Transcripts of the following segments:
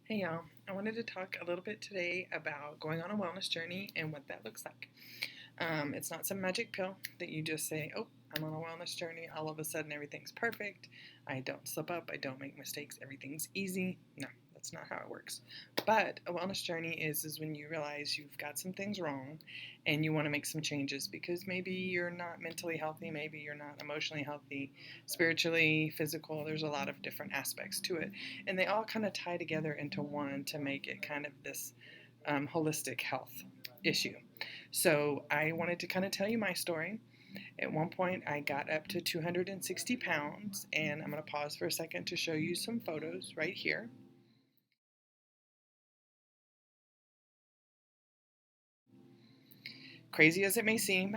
Hey y'all, I wanted to talk a little bit today about going on a wellness journey and what that looks like. It's not some magic pill that you just say, oh, I'm on a wellness journey, all of a sudden everything's perfect. I don't slip up, I don't make mistakes, everything's easy. No, that's not how it works. But a wellness journey is when you realize you've got some things wrong and you want to make some changes because maybe you're not mentally healthy, maybe you're not emotionally healthy, spiritually, physical. There's a lot of different aspects to it. And they all kind of tie together into one to make it kind of this holistic health issue. So I wanted to kind of tell you my story. At one point, I got up to 260 pounds, and I'm going to pause for a second to show you some photos right here. Crazy as it may seem,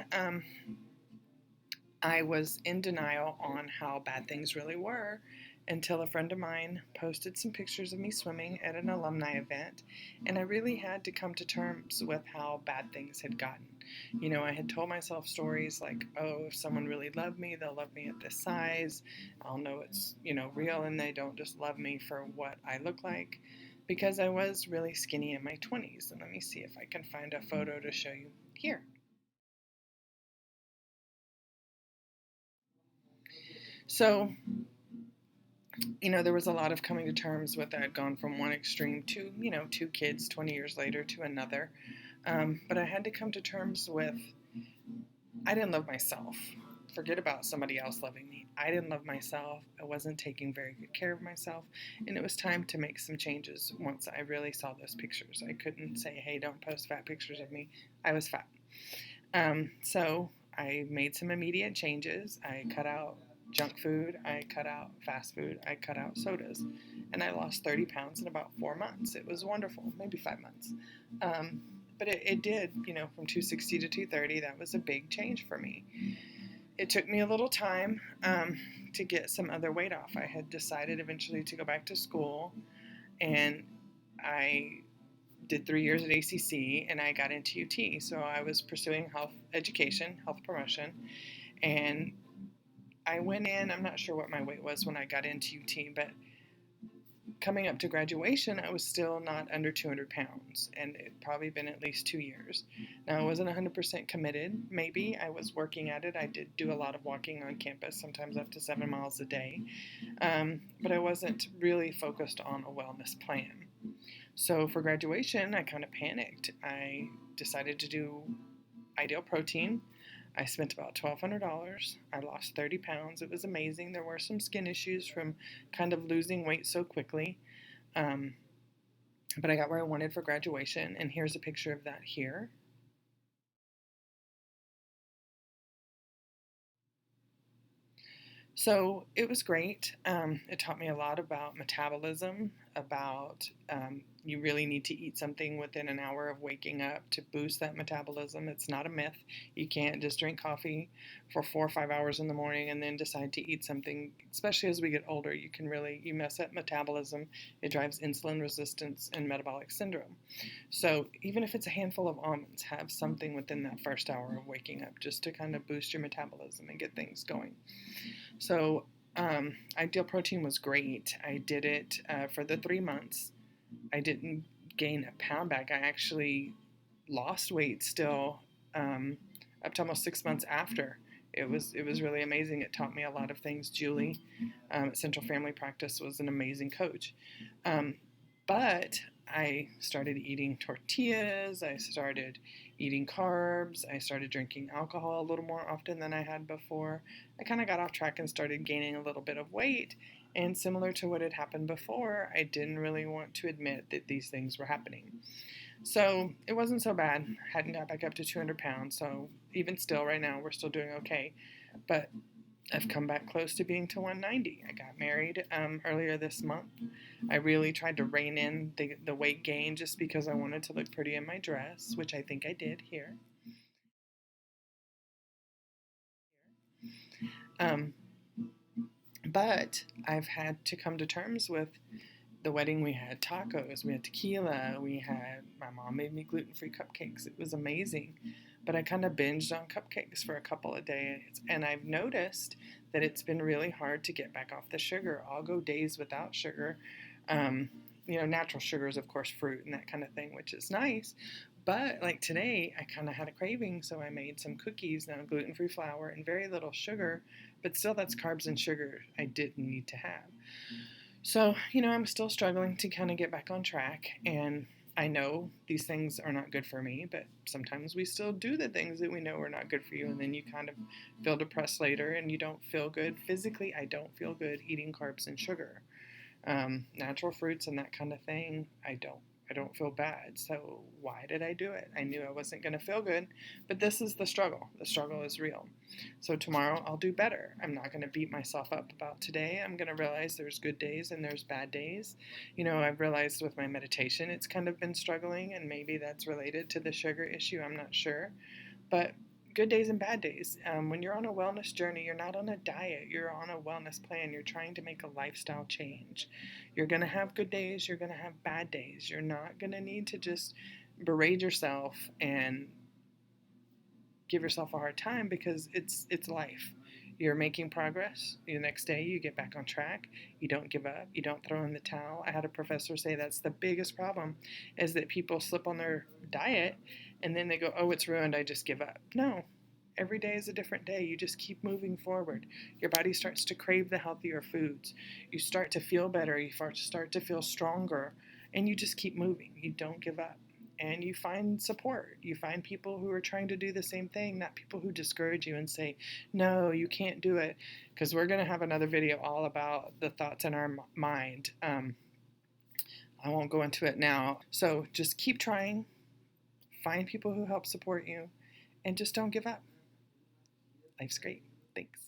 I was in denial on how bad things really were until a friend of mine posted some pictures of me swimming at an alumni event, and I really had to come to terms with how bad things had gotten. You know, I had told myself stories like, oh, if someone really loved me, they'll love me at this size. I'll know it's, real and they don't just love me for what I look like. Because I was really skinny in my 20s. And let me see if I can find a photo to show you here. So, there was a lot of coming to terms with. I had gone from one extreme to, two kids 20 years later to another. But I had to come to terms with I didn't love myself. Forget about somebody else loving me. I didn't love myself. I wasn't taking very good care of myself. And it was time to make some changes once I really saw those pictures. I couldn't say, hey, don't post fat pictures of me. I was fat. So I made some immediate changes. I cut out junk food, I cut out fast food, I cut out sodas, and I lost 30 pounds in about 4 months. It was wonderful, maybe 5 months. Um, but it did, from 260 to 230. That was a big change for me. It took me a little time to get some other weight off. I had decided eventually to go back to school, and I did 3 years at ACC, and I got into UT. So I was pursuing health education, health promotion, and I went in. I'm not sure what my weight was when I got into UT, but coming up to graduation, I was still not under 200 pounds, and it'd probably been at least 2 years. Now, I wasn't 100% committed. Maybe I was working at it. I did do a lot of walking on campus, sometimes up to 7 miles a day, but I wasn't really focused on a wellness plan. So for graduation, I kind of panicked. I decided to do Ideal Protein. I spent about $1,200. I lost 30 pounds. It was amazing. There were some skin issues from kind of losing weight so quickly. Um, but I got where I wanted for graduation, and here's a picture of that here. So it was great. It taught me a lot about metabolism, about you really need to eat something within an hour of waking up to boost that metabolism. It's not a myth. You can't just drink coffee for 4 or 5 hours in the morning and then decide to eat something. Especially as we get older, you mess up metabolism. It drives insulin resistance and metabolic syndrome. So even if it's a handful of almonds, have something within that first hour of waking up just to kind of boost your metabolism and get things going. So, Ideal Protein was great. I did it for the 3 months. I didn't gain a pound back. I actually lost weight still up to almost 6 months after. It was really amazing. It taught me a lot of things. Julie at Central Family Practice was an amazing coach. Um, but I started eating tortillas. I started eating carbs. I started drinking alcohol a little more often than I had before. I kind of got off track and started gaining a little bit of weight. And similar to what had happened before, I didn't really want to admit that these things were happening. So it wasn't so bad. Hadn't got back up to 200 pounds. So even still, right now, we're still doing okay. But I've come back close to being to 190. I got married earlier this month. I really tried to rein in the weight gain just because I wanted to look pretty in my dress, which I think I did here. Um, but I've had to come to terms with the wedding. We had tacos, we had tequila, my mom made me gluten-free cupcakes. It was amazing. But I kind of binged on cupcakes for a couple of days, and I've noticed that it's been really hard to get back off the sugar. I'll go days without sugar. Um, natural sugars, of course, fruit and that kind of thing, which is nice. But like today, I kind of had a craving, so I made some cookies, now gluten-free flour and very little sugar, but still that's carbs and sugar I didn't need to have. So, I'm still struggling to kind of get back on track. And I know these things are not good for me, but sometimes we still do the things that we know are not good for you. And then you kind of feel depressed later and you don't feel good. Physically, I don't feel good eating carbs and sugar. Natural fruits and that kind of thing, I don't feel bad. So why did I do it? I knew I wasn't going to feel good, but this is the struggle. The struggle is real. So tomorrow I'll do better. I'm not going to beat myself up about today. I'm going to realize there's good days and there's bad days. I've realized with my meditation, it's kind of been struggling, and maybe that's related to the sugar issue. I'm not sure. But good days and bad days. When you're on a wellness journey, you're not on a diet, you're on a wellness plan. You're trying to make a lifestyle change. You're going to have good days, you're going to have bad days. You're not going to need to just berate yourself and give yourself a hard time, because it's life. You're making progress. The next day, you get back on track. You don't give up. You don't throw in the towel. I had a professor say that's the biggest problem, is that people slip on their diet and then they go, oh, it's ruined, I just give up. No, every day is a different day. You just keep moving forward. Your body starts to crave the healthier foods. You start to feel better. You start to feel stronger. And you just keep moving. You don't give up. And you find support. You find people who are trying to do the same thing, not people who discourage you and say, no, you can't do it. Because we're going to have another video all about the thoughts in our mind. I won't go into it now. So just keep trying. Find people who help support you. And just don't give up. Life's great. Thanks.